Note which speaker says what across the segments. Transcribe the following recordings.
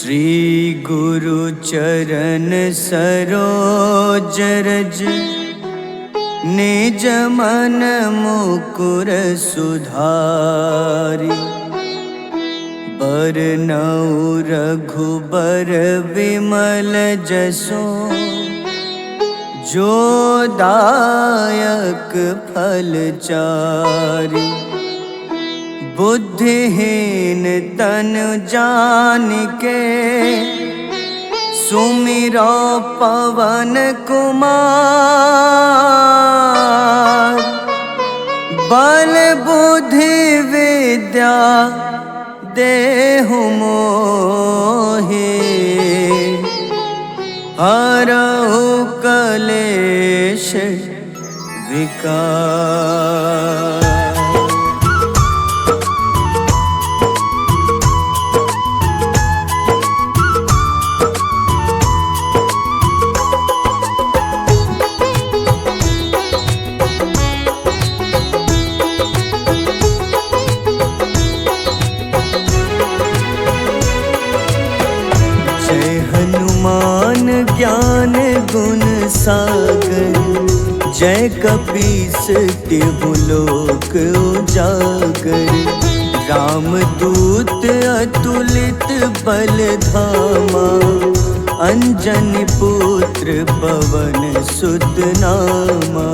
Speaker 1: श्री गुरु चरण सरोज रज निज मन मुकुर सुधारि। बरनउँ रघुबर विमल जसो जो दायक फल चारि। बुद्धिहीन तनु जानिके सुमिरो पवन कुमार। बल बुद्धि विद्या देहु मोहि हरहु कलेश विकार। हनुमान ज्ञान गुण सागर जय कपीस तिहु लोक उजागर। रामदूत अतुलित बल धामा अंजनी पुत्र पवन सुत नामा।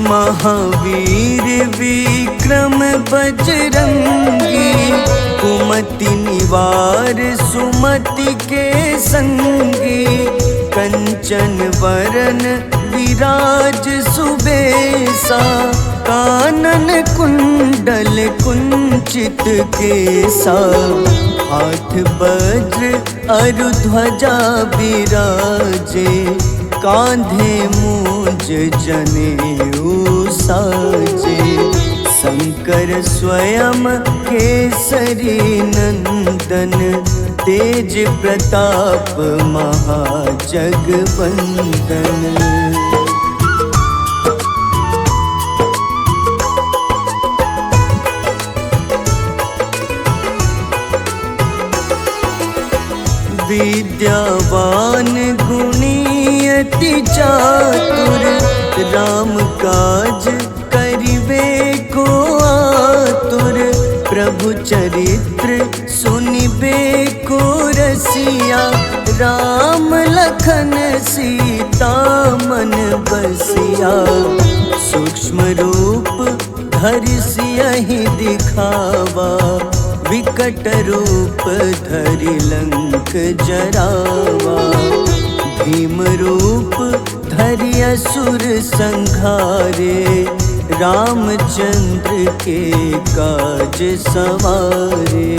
Speaker 1: महावीर विक्रम बजरंगी कुमति निवार सुमति के संगी। कंचन वरन विराज सुबेसा कानन कुंडल कुंचित केसा। हाथ वज्र अरु ध्वजा बिराजे कांधे मूंज जनेऊ साजे। शंकर स्वयं केसरी नंदन तेज प्रताप महाजगवंदन। विद्यावान गुणी अति चातुर राम काज करिबे को आतुर। प्रभु चरित्र सुनिबे को रसिया राम लखन सीता मन बसिया। सूक्ष्म रूप धरि सियहि दिखावा विकट रूप धरि लंक जरावा। भीम रूप धरि असुर संहारे रामचंद्र के काज सवारे।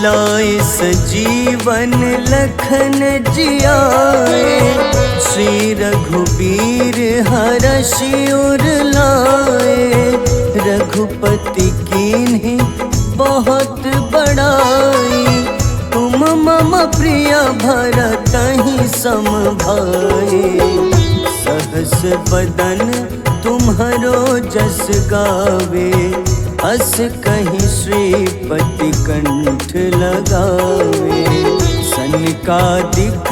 Speaker 1: लाए सजीवन लखन जियाए श्री रघुबीर हरषि उर लाए। रघुपति कीन्ही बहुत बड़ाई तुम मम प्रिय भरतहि सम भाई। सहस बदन तुम्हरो जस गावे अस कहीं श्रीपति कंठ लगावे। सनकादिक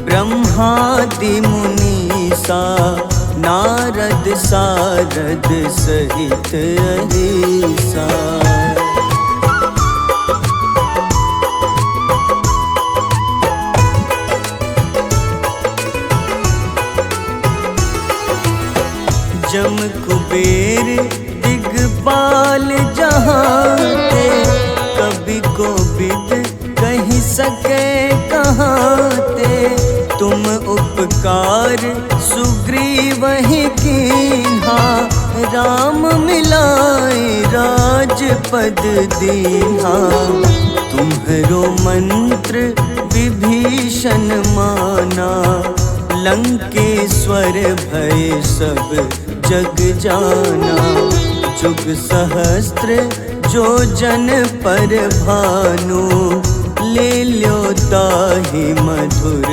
Speaker 1: ब्रह्मादि मुनीसा नारद सारद सहित अहिसा। जम कुबेर दिगपाल जहाँते कभी कोविद कहीं सके कहाँते। तुम उपकार सुग्रीवहि कीन्हा राम मिलाए राजपद दीन्हा। तुम्हरो मंत्र विभीषण माना लंकेश्वर भय सब जग जाना। जुग सहस्त्र जो जन पर भानु, ले ल्यो ताहि मधुर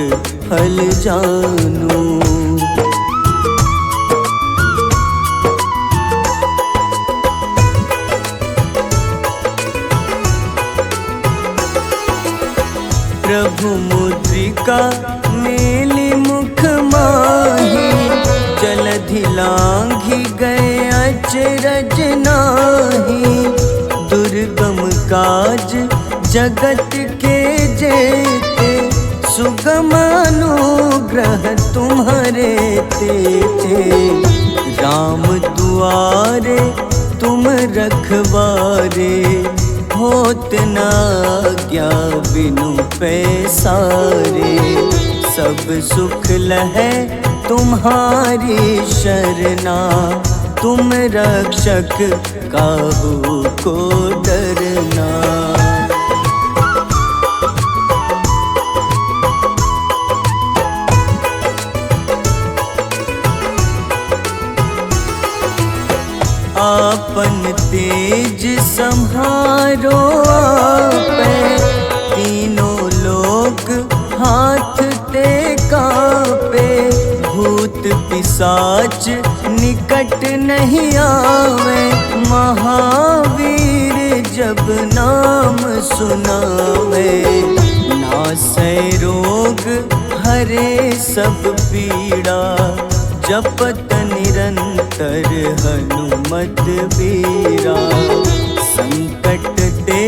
Speaker 1: फल जानू। प्रभु मुद्रिका मेली मुख माही, जलधि लांघि गए अचरज नाही। दुर्गम काज जगत के जेते, सुगम अनुग्रह तुम्हारे तेते। राम दुआरे तुम रखवारे, होत न आज्ञा बिनु पैसारे। सब सुख लहै तुम्हारी शरणा, तुम रक्षक काहू को डरना। आपन तेज सम्हारो आपै, तीनों लोक हाथ ते कांपे। भूत पिशाच निकट नहीं आवे, महावीर जब नाम सुनावे। नासै रोग हरे सब पीड़ा, जपत निरंतर हनुमत बीरा। संकट ते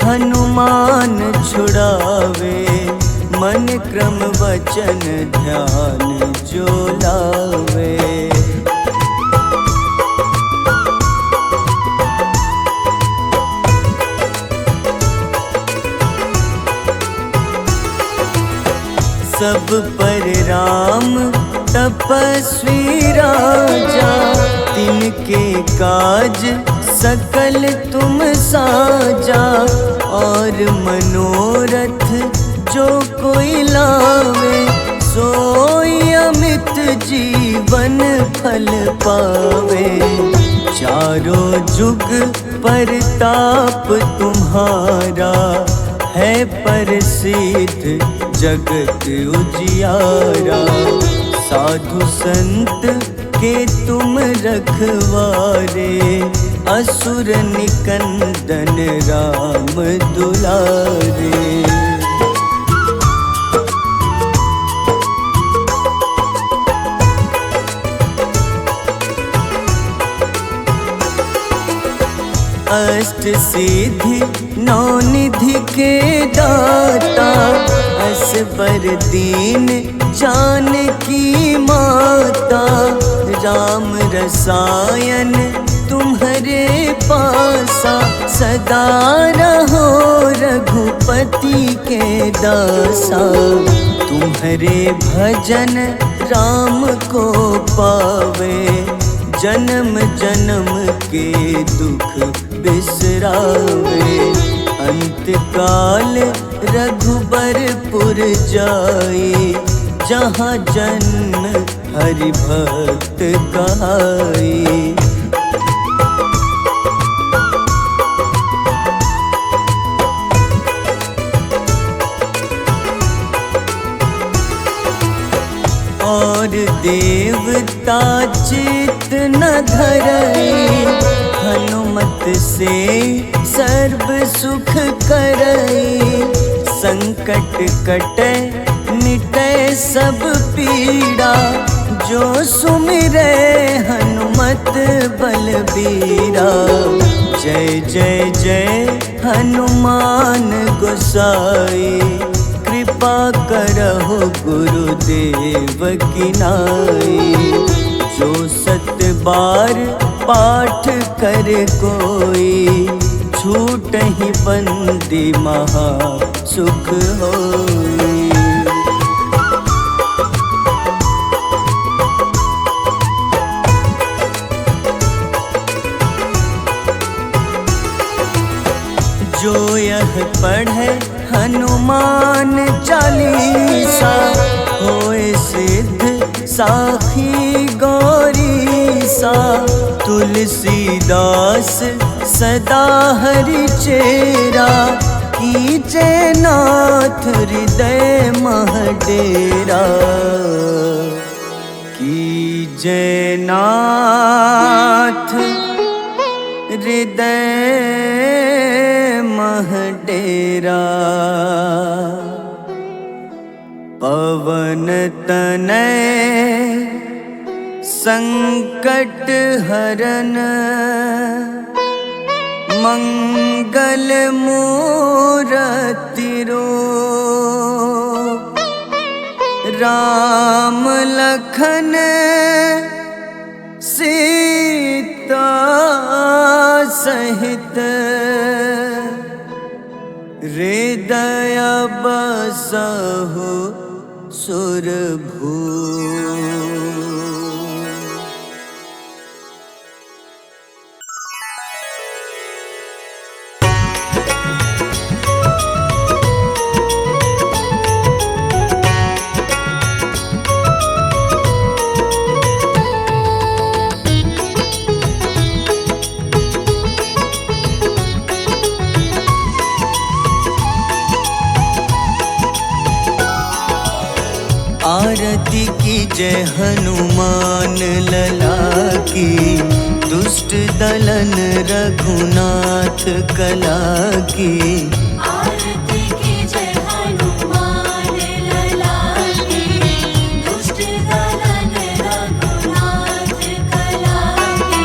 Speaker 1: हनुमान छुड़ावे, मन क्रम वचन ध्यान जो लावे। सब पर राम तपस्वी राजा, तिनके काज सकल तुम साजा। और मनोरथ जो कोई लावे, सोई अमित जीवन फल पावे। चारों जुग परताप तुम्हारा, है प्रसिद्ध जगत उजियारा। साधु संत के तुम रखवारे, असुर निकंदन राम दुलारे। अष्ट सिद्धि नौ निधि के दाता, असबर दीन जानकी माता। राम रसायन तुम्हारे पासा, सदा रहो रघुपति के दासा। तुम्हारे भजन राम को पावे, जन्म जन्म के दुख बिसरावे। अंत काल रघुबरपुर जाई, जहाँ जन्म हरि भक्त कहाई। और देवता चित न धरई, हनुमत से सर्व सुख करई। संकट कटै मिटै सब पीड़ा, जो सुमिरै हनुमत बलबीरा। जय जय जय हनुमान गोसाई, कृपा करहु गुरुदेव की नाई। जो सत बार पाठ कर कोई, छूटहि बंदी महा सुख होई। जो यह पढ़े हनुमान चालीसा, होए सिद्ध साखी गौरीसा। तुलसीदास सदा हरि चेरा, कीजे नाथ हृदय मह डेरा। कीजे नाथ हृदय मह डेरा। पवन तनय संकट हरन, मंगल मूरति रूप। राम लखन सीता सहित, हृदय बसहु सुरभूप। आरती की जय हनुमान लला की, दुष्ट दलन रघुनाथ कला की।
Speaker 2: आरती की जय हनुमान लला की, दुष्ट दलन रघुनाथ कला की।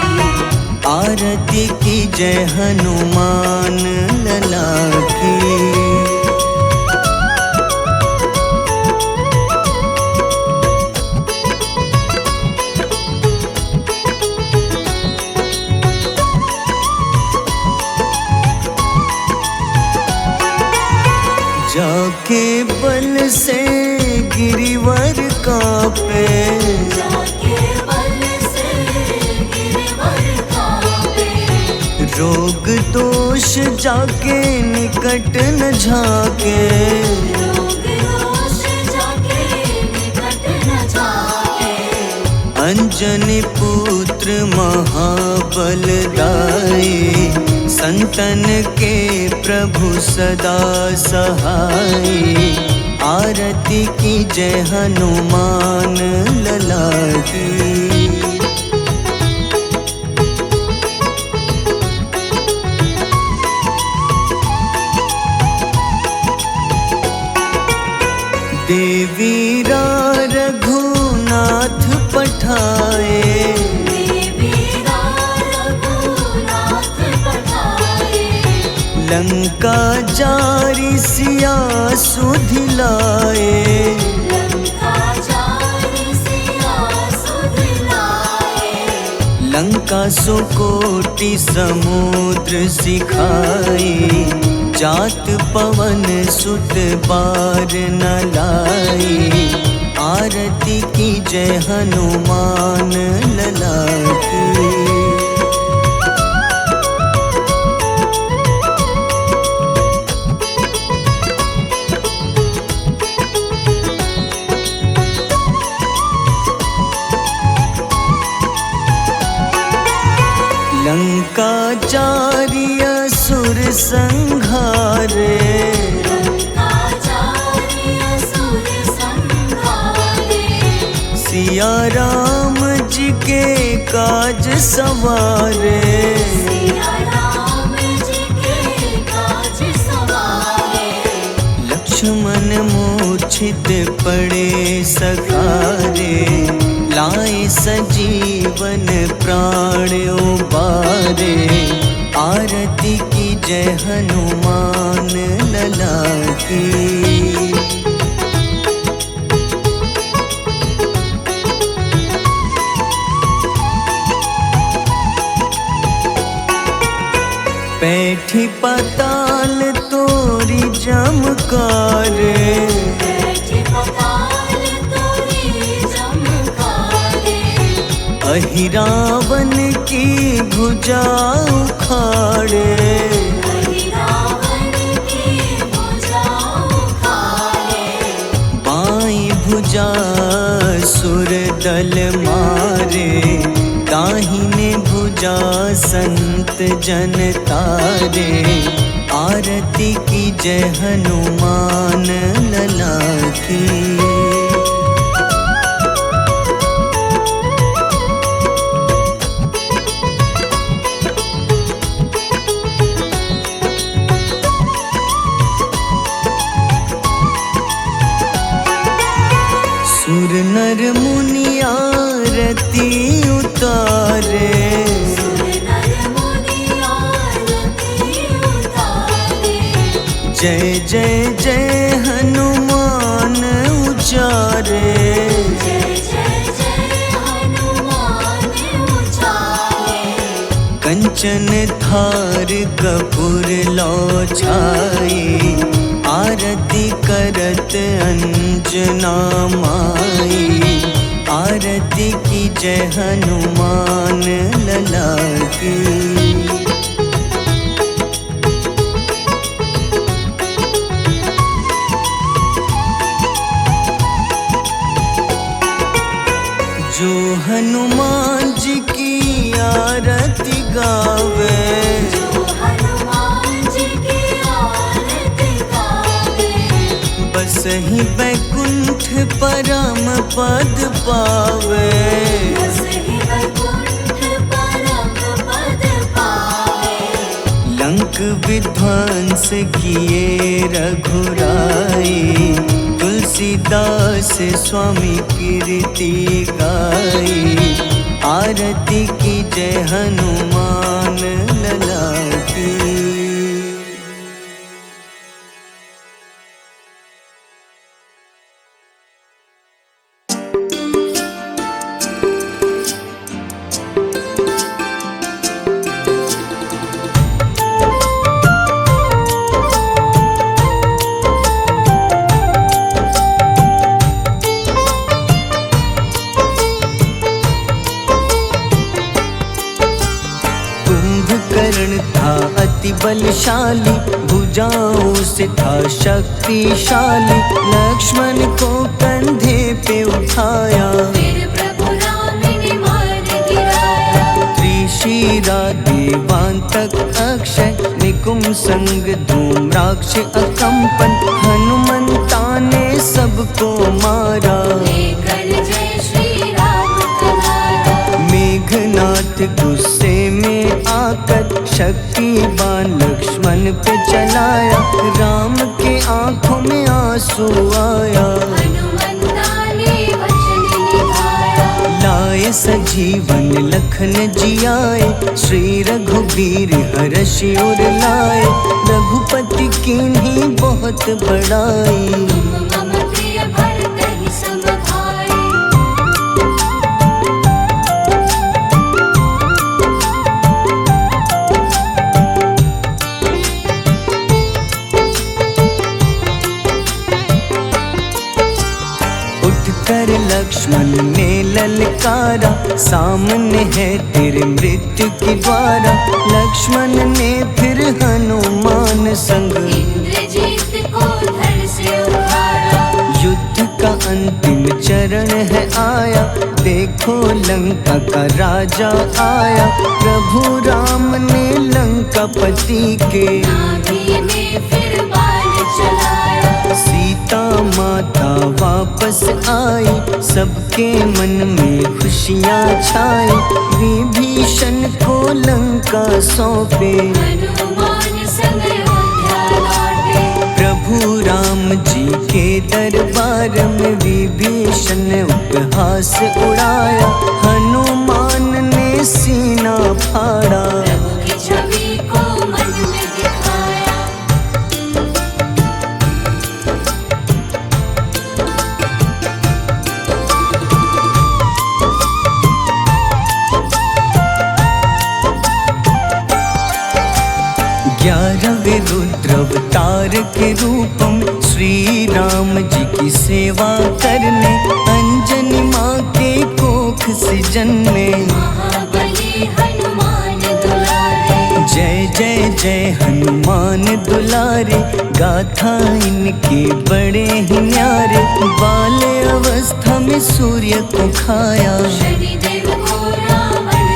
Speaker 1: आरती की जय हनुमान लला की। जाके बल से गिरिवर कांपे,
Speaker 2: जाके बल से गिरिवर कांपे।
Speaker 1: रोग दोष जाके निकट न झाके।
Speaker 2: रोग दोष जाके निकट न झाके।
Speaker 1: अंजनी पुत्र महाबलदाई, संतन के प्रभु सदा सहाय। आरती की जय हनुमान लला की। देवीरा रघुनाथ पठाए, लंका जारी सिया सुधिलाए। लंका सुकोटि समुद्र सिखाए, जात पवन सुत बार न लाए। आरती की जय हनुमान लला की। लंका जारी असुर संघारे, सिया राम जी के काज सवारे। लक्ष्मण मूर्छित पड़े सखारे, लाए सजीवन प्राण उबारे। आरती की जय हनुमान लला की। बैठी पाताल तोरी जमकारे, अहिरावन की भुजा उखाड़े। बाईं भुजा सुर दल मारे, दाहिने भुजा संत जन तारे, आरती की जय हनुमान लला की। सुर नर मुनि आरती उतारे,
Speaker 2: सुर नर मुनि आरती उतारे।
Speaker 1: जय जय जय हनुमान उचारे,
Speaker 2: जय जय जय हनुमान उचारे।
Speaker 1: कंचन थार कपूर लो छाई, आरती करत अंजना माई। आरती की जय हनुमान लला की। जो हनुमान जी की आरती गावे,
Speaker 2: जो हनुमान जी की आरती गावे।
Speaker 1: बस ही बैकुंठ परम पद पावे।
Speaker 2: बस ही वैकुंठ परम पद पावे।
Speaker 1: लंक विध्वंस किए रघुराई, तुलसीदास स्वामी कीर्ति गाई। आरती की जय हनुमान लला की। कुंभकर्ण था अति बलशाली, भुजाओं से था शक्तिशाली। लक्ष्मण को कंधे पे उठाया,
Speaker 2: फिर प्रभु राम ने मार गिराया।
Speaker 1: त्रिशिरा देवांतक अक्षय, निकुंभ संग धूम्राक्ष अकंपन। हनुमंता ने सबको मारा,
Speaker 2: लेकर जय श्री राम तुम्हारा।
Speaker 1: मेघनाथ गुस्से में आकर शक्तिवान लक्ष्मण पे चलाया। राम के आंखों में आंसू आया,
Speaker 2: हनुमंता ने वचन निभाया।
Speaker 1: लाए सजीवन लखन जियाए, श्री रघुबीर हर्षि उर लाए। रघुपति कीन्ही बहुत बड़ाई,
Speaker 2: तुम मम प्रिय भरत ही सम भाई।
Speaker 1: उठकर लक्ष्मण ने ललकारा, सामने है तेरे मृत्यु की द्वारा। लक्ष्मण ने फिर हनुमान संग
Speaker 2: इंद्रजीत को धड़ से उठाया।
Speaker 1: युद्ध का अंतिम चरण है आया, देखो लंका का राजा आया। प्रभु राम ने लंकापति के
Speaker 2: नाभि में फिर बाण चलाया।
Speaker 1: सीता माता वापस आई, सबके मन में खुशियाँ छाई। विभीषण को लंका सौंपे,
Speaker 2: हनुमान संग अयोध्या लौटे।
Speaker 1: प्रभु राम जी के दरबार में विभीषण ने उपहास उड़ाया। हनुमान ने सीना फाड़ा,
Speaker 2: प्रभु की छवि को मन में दिखाया।
Speaker 1: ग्यारहवें रुद्र अवतार के रूपम, श्री राम जी की सेवा करने। अंजनी माँ के कोख से जन्मे,
Speaker 2: महाबली हनुमान दुलारे।
Speaker 1: जय जय जय हनुमान दुलारे। गाथा इनके बड़े ही न्यारे, बाल्य अवस्था में सूर्य को खाया।
Speaker 2: शनिदेव को रावण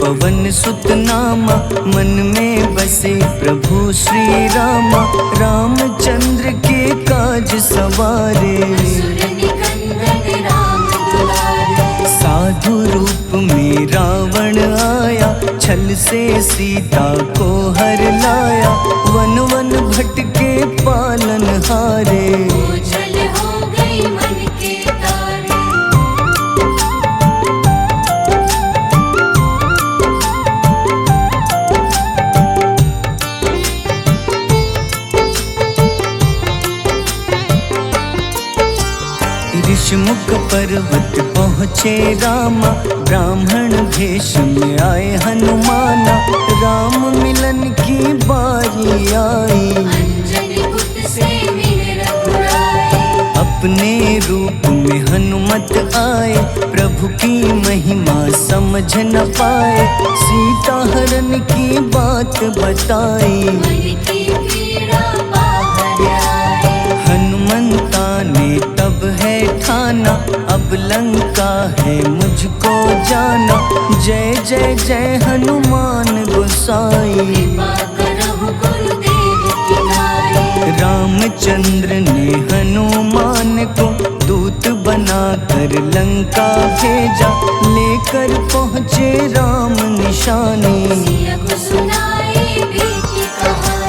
Speaker 1: पवन सुत नामा, मन में बसे प्रभु श्री रामा। रामचंद्र के काज सवारे,
Speaker 2: असुर निकंदन राम दुलारे।
Speaker 1: साधु रूप में रावण आया, छल से सीता को हर लाया। वन वन भटके पालन हारे,
Speaker 2: ओझल हो गई मन के तारे।
Speaker 1: ऋषिमुख पर्वत पहुँचे रामा, ब्राह्मण भेष में आए हनुमाना। राम मिलन की बारी आई,
Speaker 2: अंजनी पुत्र से मिले रघुराई।
Speaker 1: अपने रूप में हनुमत आए, प्रभु की महिमा समझ न पाए। सीता हरण की बात बताई,
Speaker 2: मन की पीड़ा बाहर आई।
Speaker 1: हनुमंता ने तब है ठाना, अब लंका है मुझको जाना। जय जय जय हनुमान गोसाई,
Speaker 2: कृपा करहु गुरुदेव की नाई।
Speaker 1: रामचंद्र ने हनुमान को दूत बनाकर लंका भेजा। लेकर पहुँचे राम निशानी,
Speaker 2: सिया को सुनाई बीती कहानी।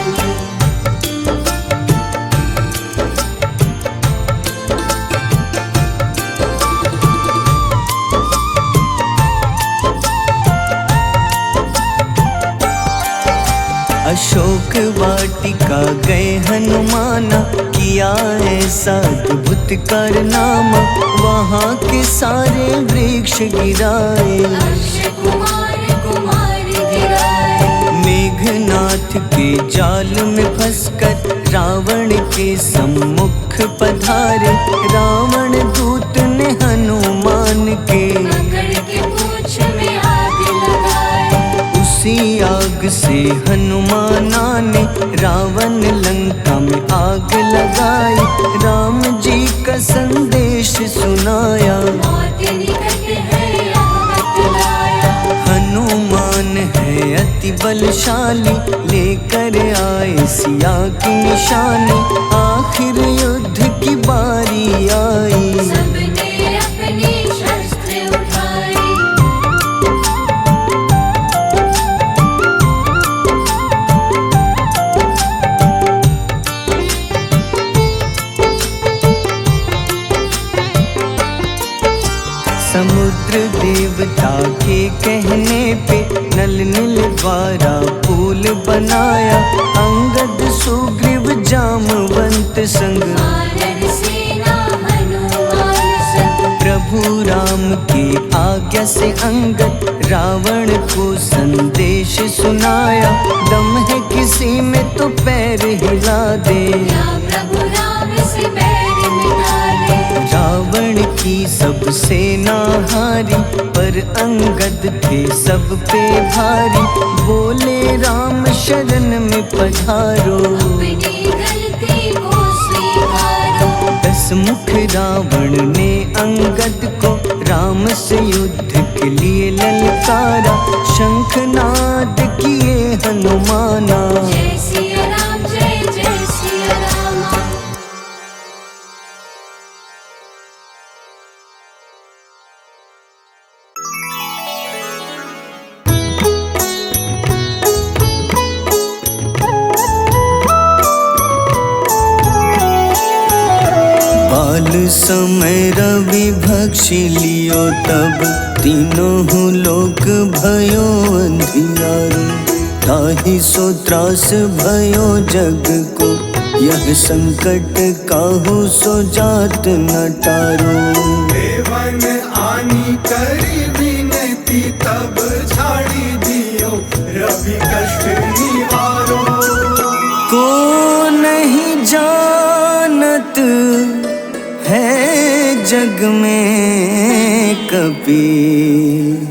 Speaker 1: अशोक वाटिका गए हनुमाना, किया ऐसा अद्भुत कारनामा। वहाँ के सारे वृक्ष गिराए,
Speaker 2: अक्षय कुमार कुमार गिराए।
Speaker 1: मेघनाथ के जाल में फंसकर रावण के सम्मुख पधारे। रावण दूत ने हनुमान के
Speaker 2: पकड़ के पूंछ में आग लगाए।
Speaker 1: उसी आग से हनुमाना ने रावण लंका में आग लगाई। राम जी का संदेश सुनाया,
Speaker 2: मौत निकट है यह बतलाया।
Speaker 1: हनुमान है अति बलशाली, लेकर आए सिया की निशानी। आखिर युद्ध की बारी आई,
Speaker 2: सबने अपनी शस्त्र उठाई।
Speaker 1: समुद्र देवता के कहने पे नल नील द्वारा पुल बनाया। अंगद सुग्रीव जामवंत संग,
Speaker 2: वानर सेना हनुमान संग।
Speaker 1: प्रभु राम की आज्ञा से अंगद रावण को संदेश सुनाया। दम है किसी में तो पैर हिला दे,
Speaker 2: या प्रभु राम से बैर मिटा दे।
Speaker 1: रावण की सब सेना हारी, पर अंगद थे सब पे भारी। बोले राम शरण में पधारो,
Speaker 2: अपनी गलती को स्वीकारो।
Speaker 1: दस मुख रावण ने अंगद को राम से युद्ध के लिए ललकारा। शंखनाद किए हनुमाना,
Speaker 2: जय सिया राम जय जय सिया रामा।
Speaker 1: बाल समय रवि भक्षी लियो, तब तीनों लोक भयो अंधियारो। ताहि सो त्रास भयो जग को, यह संकट काहू सो जात न टारो।
Speaker 3: देवन आनी करी विनती, तब झाड़ी दियो रवि कष्ट निवारो।
Speaker 1: को नहीं जानत है जग में कपी,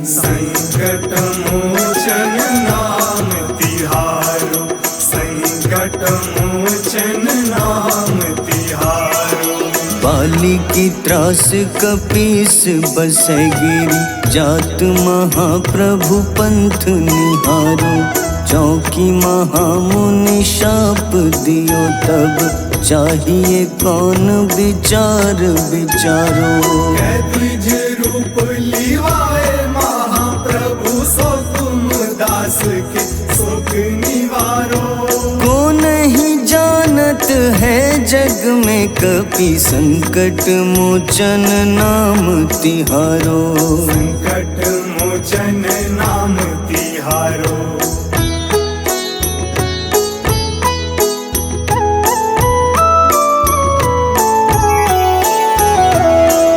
Speaker 3: संकट मोचन नाम तिहारो। संकट मोचन नाम तिहारो।
Speaker 1: बाली नारी की त्रास कपीस बसै गिरी, जात महाप्रभु पंथ निहारो, चौकी महामुनि शाप दियो तब, चाहिए कौन विचार विचारो।
Speaker 3: द्विज रूप लिवाए महाप्रभु, सो तुम दास के सुख निवारो।
Speaker 1: को नहीं जानत है जग में कपि, संकट मोचन नाम तिहारो।
Speaker 3: संकट मोचन नाम तिहारो।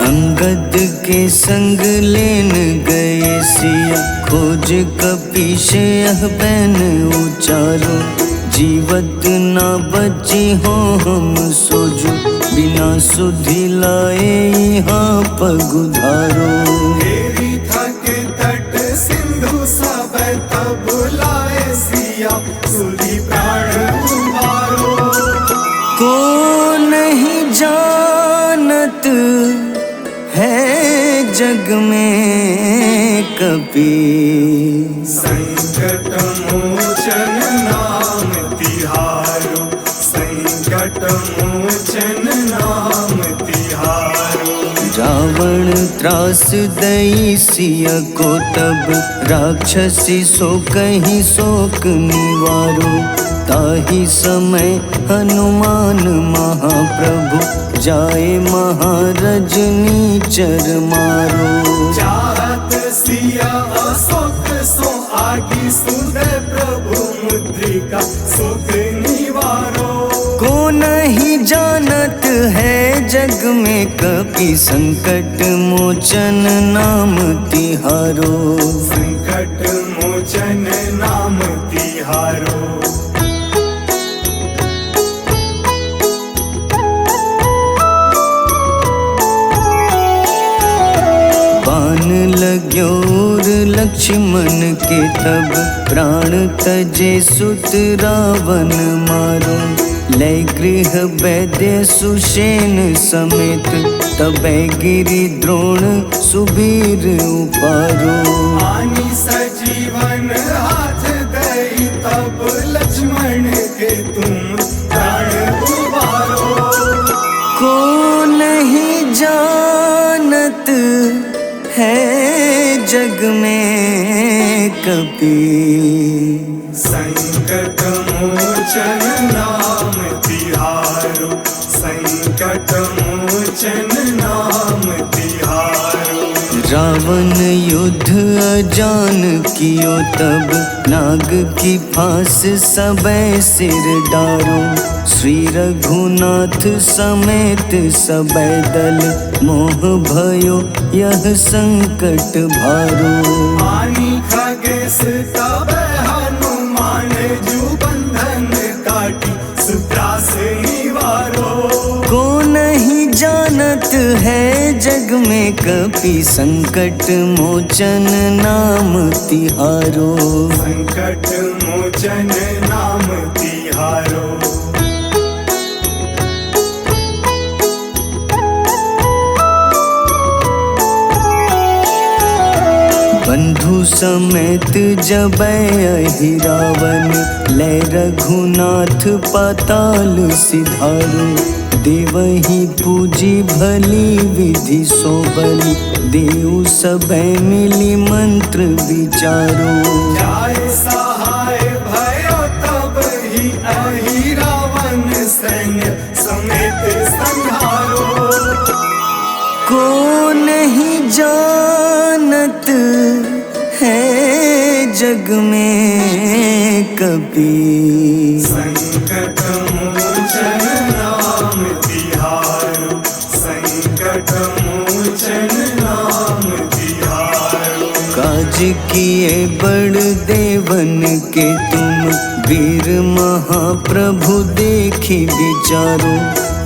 Speaker 1: अंगद के संग लेन गए सिया, खोज कपीश यह बैन उचारो। जीवत ना बची हो हम सोजो, बिना सुधि लाए यहाँ पगुधारो।
Speaker 3: तेरी थके तट सिंधु सब तब लाए सिया, सुधि प्राण उबारो।
Speaker 1: को नहीं जानत है जग में कपि,
Speaker 3: संकट मोचन नाम तिहारो। संकट मोचन नाम तिहारो।
Speaker 1: रावण त्रास दई सिया को तब, राक्षसी सो कहीं शोक निवारो। ताहि समय हनुमान महाप्रभु, जाए महारजनी चर मारो।
Speaker 3: चाहत सिया अशोक सो आगी, सुदय प्रभु मुद्रिका सुख निवारो।
Speaker 1: को नहीं जानत है जग में कपि, संकट मोचन नाम तिहारो।
Speaker 3: संकट मोचन नाम तिहारो।
Speaker 1: बाण लग्योर लक्ष्मण के तब, प्राण तजे सुत रावण मारो। लय गृह वैद्य सुषेण समेत, तबै गिरि द्रोण सुबीर उपारो।
Speaker 3: आनी सजीवन हाथ दई तब, लक्ष्मण के तुम प्राण उबारो।
Speaker 1: को नहीं जानत है जग में कपि,
Speaker 3: संकट मोचन नाम तिहारो। संकट मोचन नाम तिहारो।
Speaker 1: रावण युद्ध अजान कियो तब, नाग की फांस सबै सिर डारो। श्री रघुनाथ समेत सबै दल, मोह भयो यह संकट भारो।
Speaker 3: आनी खगेश तब हनुमान, जू बंधन काटी सुत्रास निवारो।
Speaker 1: को नहीं जानत है जग में कपि, संकट मोचन नाम तिहारो।
Speaker 3: संकट मोचन नाम तिहारो।
Speaker 1: बंधु समेत जबै अहि रावण, लय रघुनाथ पाताल सिधारो। देवहि पूजी भली विधि सो बलि, देव सबै मिली मंत्र विचारो।
Speaker 3: जाय सहाय भयो तब ही अहि रावण, सैन्य समेत संहारो।
Speaker 1: को नहीं जानत है जग में कपि,
Speaker 3: संकट मोचन नाम तिहारो। संकट मोचन नाम तिहारो।
Speaker 1: काज किए बड़ देवन के तुम, वीर महाप्रभु देखी विचारो।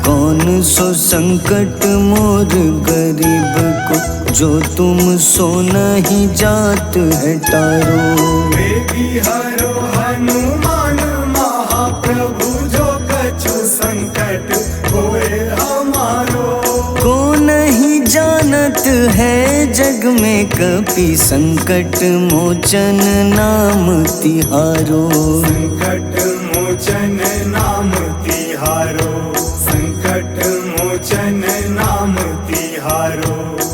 Speaker 1: कौन सो संकट मोर गरीब को, जो तुम सो नहीं जात है टारो।
Speaker 3: बेगी हरो हनुमान महाप्रभु, जो कछु संकट होए हमारो।
Speaker 1: को चलत है जग में कपि संकट मोचन नाम तिहारो।
Speaker 3: संकट मोचन नाम तिहारो, संकट मोचन नाम तिहारो।